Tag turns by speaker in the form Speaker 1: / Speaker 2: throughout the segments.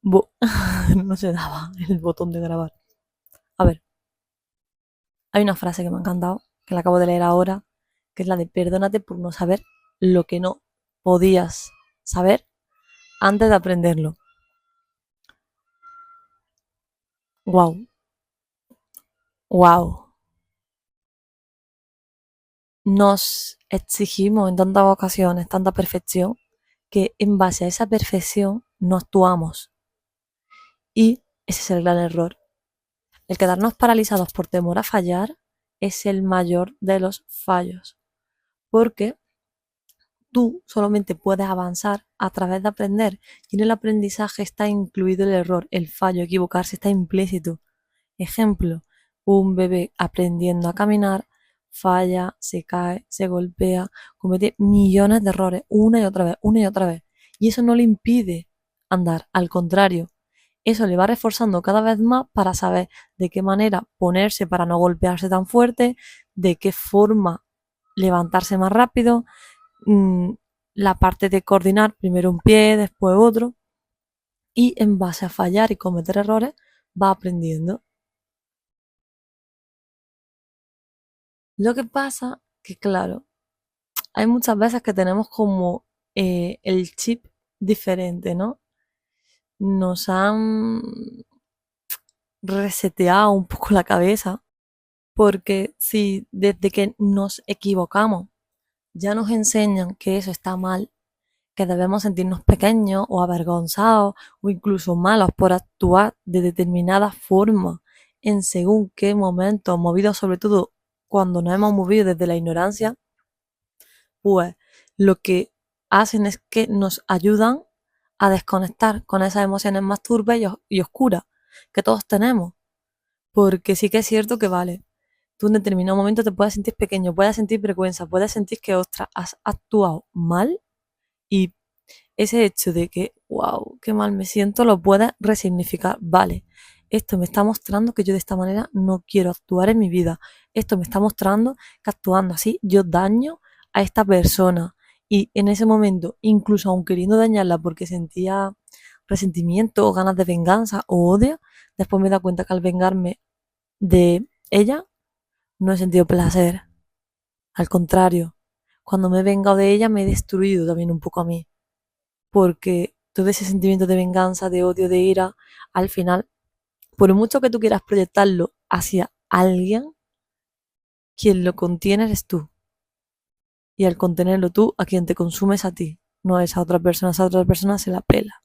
Speaker 1: No se daba el botón de grabar. A ver, hay una frase que me ha encantado, que la acabo de leer ahora, que es la de perdónate por no saber lo que no podías saber antes de aprenderlo. Wow, wow. Nos exigimos en tantas ocasiones tanta perfección que en base a esa perfección no actuamos. Y ese es el gran error. El quedarnos paralizados por temor a fallar es el mayor de los fallos. Porque tú solamente puedes avanzar a través de aprender. Y en el aprendizaje está incluido el error, el fallo, equivocarse está implícito. Ejemplo, un bebé aprendiendo a caminar falla, se cae, se golpea, comete millones de errores una y otra vez, una y otra vez. Y eso no le impide andar, al contrario, eso le va reforzando cada vez más para saber de qué manera ponerse para no golpearse tan fuerte, de qué forma levantarse más rápido, mmm, la parte de coordinar primero un pie, después otro, y en base a fallar y cometer errores va aprendiendo. Lo que pasa que, claro, hay muchas veces que tenemos como el chip diferente, ¿no? Nos han reseteado un poco la cabeza, porque si desde que nos equivocamos ya nos enseñan que eso está mal, que debemos sentirnos pequeños o avergonzados o incluso malos por actuar de determinada forma en según qué momento, movidos sobre todo cuando nos hemos movido desde la ignorancia, pues lo que hacen es que nos ayudan a desconectar con esas emociones más turbias y oscuras que todos tenemos. Porque sí que es cierto que vale, tú en determinado momento te puedes sentir pequeño, puedes sentir vergüenza, puedes sentir que, ostras, has actuado mal y ese hecho de que, wow, qué mal me siento, lo puedes resignificar. Vale, esto me está mostrando que yo de esta manera no quiero actuar en mi vida. Esto me está mostrando que actuando así yo daño a esta persona. Y en ese momento, incluso aun queriendo dañarla porque sentía resentimiento o ganas de venganza o odio, después me da cuenta que al vengarme de ella no he sentido placer. Al contrario, cuando me he vengado de ella me he destruido también un poco a mí. Porque todo ese sentimiento de venganza, de odio, de ira, al final, por mucho que tú quieras proyectarlo hacia alguien, quien lo contiene eres tú. Y al contenerlo tú, a quien te consumes a ti, no a esa otra persona se la pela.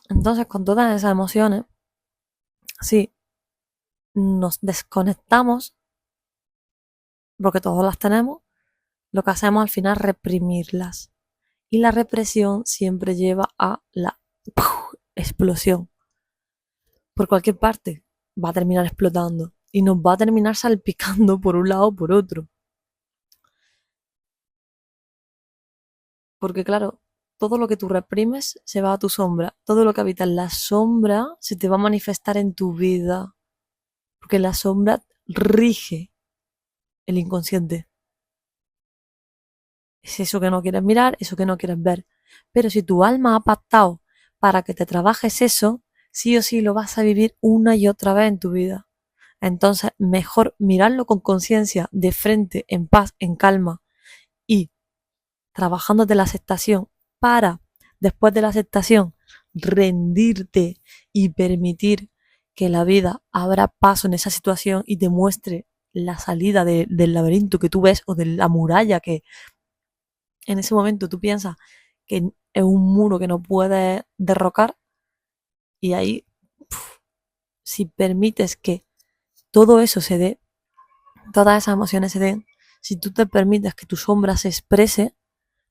Speaker 1: Entonces, con todas esas emociones, sí, nos desconectamos, porque todos las tenemos, lo que hacemos al final es reprimirlas. Y la represión siempre lleva a la explosión. Por cualquier parte va a terminar explotando y nos va a terminar salpicando por un lado o por otro. Porque claro, todo lo que tú reprimes se va a tu sombra. Todo lo que habita en la sombra se te va a manifestar en tu vida. Porque la sombra rige el inconsciente. Es eso que no quieres mirar, eso que no quieres ver. Pero si tu alma ha pactado para que te trabajes eso, sí o sí lo vas a vivir una y otra vez en tu vida. Entonces, mejor mirarlo con conciencia, de frente, en paz, en calma y trabajando de la aceptación para, después de la aceptación, rendirte y permitir que la vida abra paso en esa situación y te muestre la salida del laberinto que tú ves o de la muralla que en ese momento tú piensas que es un muro que no puedes derrocar y ahí, si permites que todo eso se dé, todas esas emociones se den, si tú te permites que tu sombra se exprese,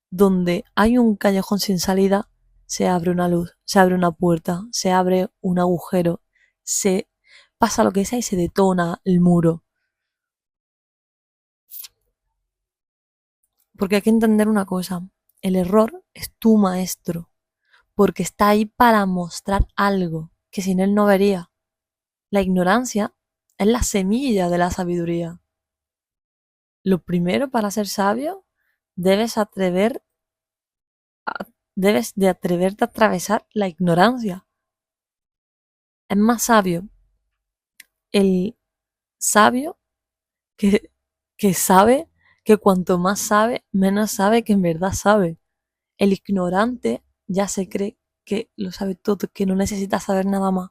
Speaker 1: donde hay un callejón sin salida, se abre una luz, se abre una puerta, se abre un agujero, se pasa lo que sea y se detona el muro. Porque hay que entender una cosa, el error es tu maestro, porque está ahí para mostrar algo que sin él no vería. La ignorancia es la semilla de la sabiduría. Lo primero para ser sabio, debes atrever debes de atreverte a atravesar la ignorancia. Es más sabio el sabio que, que sabe que cuanto más sabe, menos sabe que en verdad sabe. El ignorante ya se cree que lo sabe todo, que no necesita saber nada más.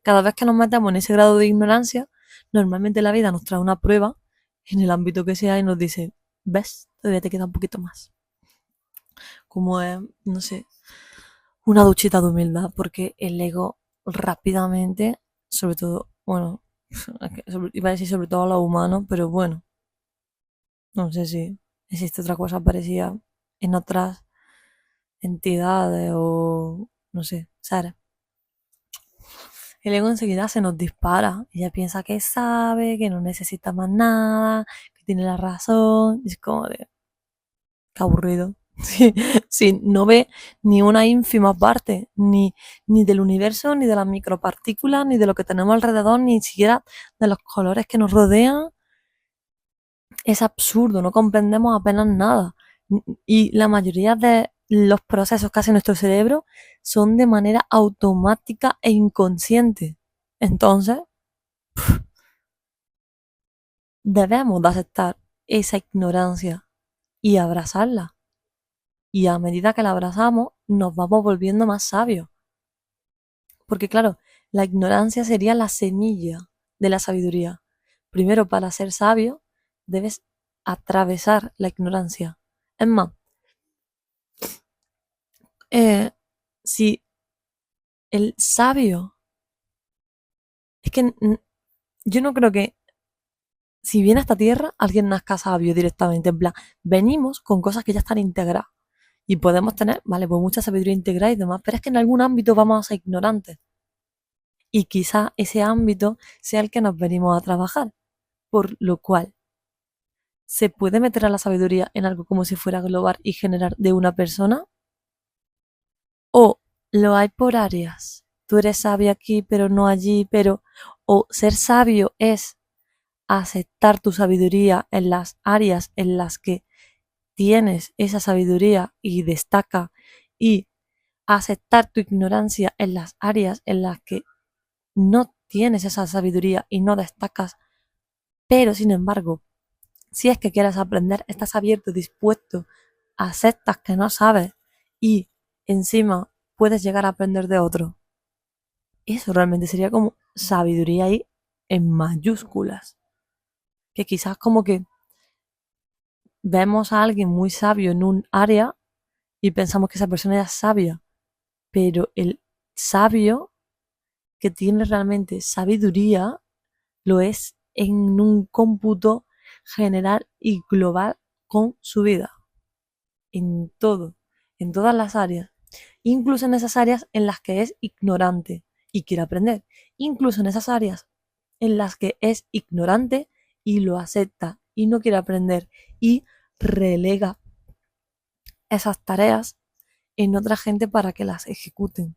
Speaker 1: Cada vez que nos metemos en ese grado de ignorancia, normalmente la vida nos trae una prueba en el ámbito que sea y nos dice, ¿ves? Todavía te queda un poquito más. Como es, no sé, una duchita de humildad, porque el ego rápidamente, sobre todo, bueno, iba a decir sobre todo a los humanos, pero bueno, no sé si existe otra cosa parecida en otras entidades o no sé, ¿sabes? El ego enseguida se nos dispara. Ella piensa que sabe, que no necesita más nada, que tiene la razón. Y es como de, qué aburrido. Sí, sí, no ve ni una ínfima parte, ni del universo, ni de las micropartículas, ni de lo que tenemos alrededor, ni siquiera de los colores que nos rodean. Es absurdo, no comprendemos apenas nada. Y la mayoría de los procesos que hace nuestro cerebro son de manera automática e inconsciente. Entonces, debemos de aceptar esa ignorancia y abrazarla. Y a medida que la abrazamos, nos vamos volviendo más sabios. Porque claro, la ignorancia sería la semilla de la sabiduría. Primero, para ser sabio, debes atravesar la ignorancia. Es más, si el sabio, es que yo no creo que si viene a esta tierra alguien nazca sabio directamente, en plan, venimos con cosas que ya están integradas y podemos tener, vale, pues mucha sabiduría integrada y demás, pero es que en algún ámbito vamos a ser ignorantes y quizá ese ámbito sea el que nos venimos a trabajar, por lo cual se puede meter a la sabiduría en algo como si fuera global y generar de una persona o lo hay por áreas. Tú eres sabio aquí, pero no allí, pero o ser sabio es aceptar tu sabiduría en las áreas en las que tienes esa sabiduría y destaca y aceptar tu ignorancia en las áreas en las que no tienes esa sabiduría y no destacas, pero sin embargo, si es que quieres aprender, estás abierto, dispuesto, aceptas que no sabes y encima puedes llegar a aprender de otro. Eso realmente sería como sabiduría ahí en mayúsculas. Que quizás como que vemos a alguien muy sabio en un área y pensamos que esa persona es sabia, pero el sabio que tiene realmente sabiduría lo es en un cómputo general y global con su vida, en todo, en todas las áreas, incluso en esas áreas en las que es ignorante y quiere aprender, incluso en esas áreas en las que es ignorante y lo acepta y no quiere aprender y relega esas tareas en otra gente para que las ejecuten,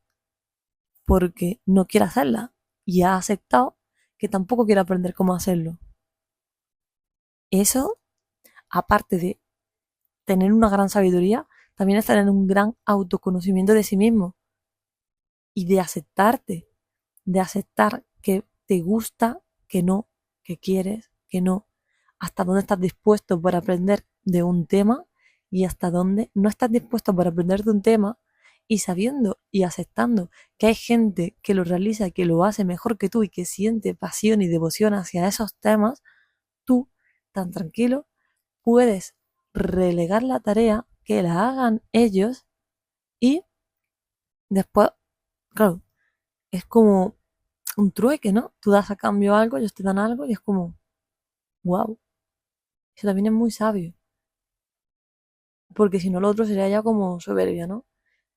Speaker 1: porque no quiere hacerlas y ha aceptado que tampoco quiere aprender cómo hacerlo. Eso, aparte de tener una gran sabiduría, también es tener un gran autoconocimiento de sí mismo y de aceptar que te gusta, que no, que quieres, que no, hasta dónde estás dispuesto para aprender de un tema y hasta dónde no estás dispuesto para aprender de un tema y sabiendo y aceptando que hay gente que lo realiza, que lo hace mejor que tú y que siente pasión y devoción hacia esos temas, tú, tan tranquilo, puedes relegar la tarea, que la hagan ellos y después, claro, es como un trueque, ¿no? Tú das a cambio algo, ellos te dan algo y es como, wow, eso también es muy sabio. Porque si no, lo otro sería ya como soberbia, ¿no?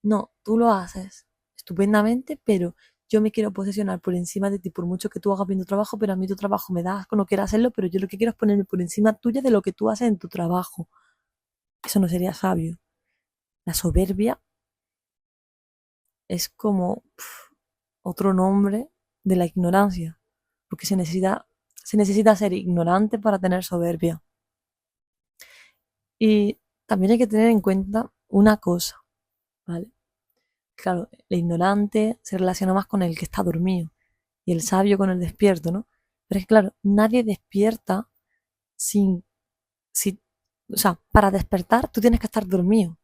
Speaker 1: No, tú lo haces estupendamente, pero yo me quiero posesionar por encima de ti, por mucho que tú hagas bien tu trabajo, pero a mí tu trabajo me da asco, no quiero hacerlo, pero yo lo que quiero es ponerme por encima tuya de lo que tú haces en tu trabajo. Eso no sería sabio. La soberbia es como otro nombre de la ignorancia, porque se necesita ser ignorante para tener soberbia. Y también hay que tener en cuenta una cosa. ¿vale? Claro, el ignorante se relaciona más con el que está dormido y el sabio con el despierto, ¿no? Pero es que, claro, nadie despierta sin, si, o sea, para despertar tú tienes que estar dormido.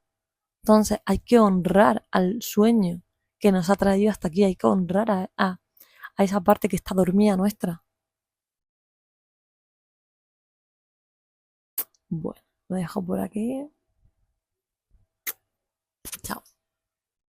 Speaker 1: Entonces hay que honrar al sueño que nos ha traído hasta aquí, hay que honrar a esa parte que está dormida nuestra. Bueno, lo dejo por aquí.